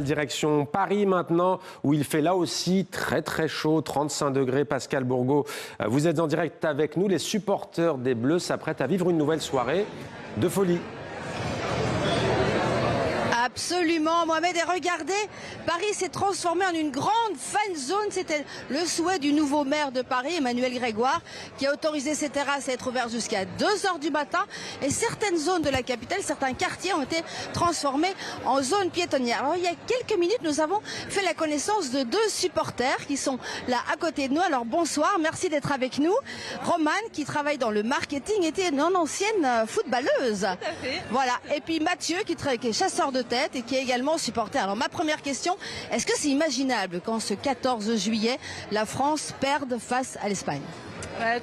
Direction Paris maintenant, où il fait là aussi très chaud, 35 degrés. Pascal Bourgault, vous êtes en direct avec nous. Les supporters des Bleus s'apprêtent à vivre une nouvelle soirée de folie. Absolument, Mohamed. Et regardez, Paris s'est transformé en une grande fan zone. C'était le souhait du nouveau maire de Paris, Emmanuel Grégoire, qui a autorisé ses terrasses à être ouvertes jusqu'à 2h du matin. Et certaines zones de la capitale, certains quartiers ont été transformés en zone piétonnière. Alors, il y a quelques minutes, nous avons fait la connaissance de deux supporters qui sont là à côté de nous. Alors, bonsoir, merci d'être avec nous. Romane, qui travaille dans le marketing, était une ancienne footballeuse. Tout à fait. Voilà. Et puis Mathieu, qui est chasseur de tête et qui est également supporter. Alors ma première question, est-ce que c'est imaginable qu'en ce 14 juillet, la France perde face à l'Espagne ?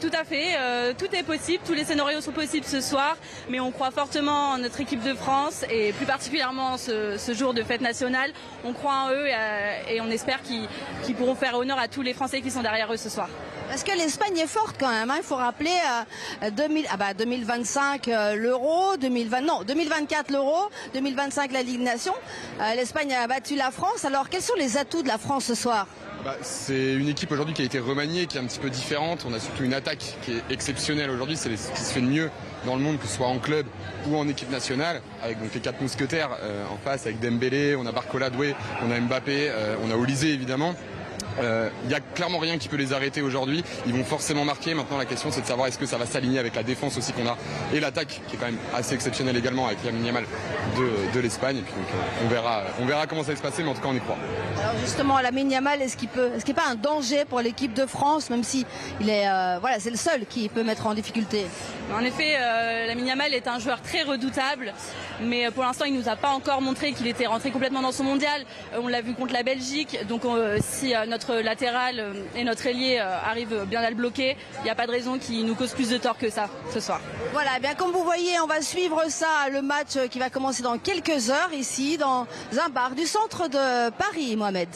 Tout à fait, tout est possible, tous les scénarios sont possibles ce soir, mais on croit fortement en notre équipe de France et plus particulièrement ce jour de fête nationale. On croit en eux et on espère qu'ils pourront faire honneur à tous les Français qui sont derrière eux ce soir. Parce que l'Espagne est forte quand même, hein. Il faut rappeler 2025 l'Euro, 2024 l'Euro, 2025 la Ligue des Nations. L'Espagne a battu la France. Alors quels sont les atouts de la France ce soir ? C'est une équipe aujourd'hui qui a été remaniée, qui est un petit peu différente. On a surtout une attaque qui est exceptionnelle aujourd'hui. C'est ce qui se fait de mieux dans le monde, que ce soit en club ou en équipe nationale, avec donc les 4 mousquetaires en face, avec Dembélé, on a Barcola, Doué, on a Mbappé, on a Olysée évidemment. Il n'y a clairement rien qui peut les arrêter aujourd'hui. Ils vont forcément marquer. Maintenant, la question, c'est de savoir est-ce que ça va s'aligner avec la défense aussi qu'on a et l'attaque qui est quand même assez exceptionnelle également avec Lamine Yamal de l'Espagne. Et puis donc, on verra comment ça va se passer, mais en tout cas, on y croit. Alors justement, Lamine Yamal, est-ce qu'il n'est pas un danger pour l'équipe de France, même si il est, c'est le seul qui peut mettre en difficulté? En effet, Lamine Yamal est un joueur très redoutable, mais pour l'instant, il nous a pas encore montré qu'il était rentré complètement dans son mondial. On l'a vu contre la Belgique, donc si notre latéral et notre ailier arrivent bien à le bloquer, il n'y a pas de raison qu'il nous cause plus de tort que ça ce soir. Voilà, eh bien comme vous voyez, on va suivre ça, le match qui va commencer dans quelques heures ici dans un bar du centre de Paris, Mohamed.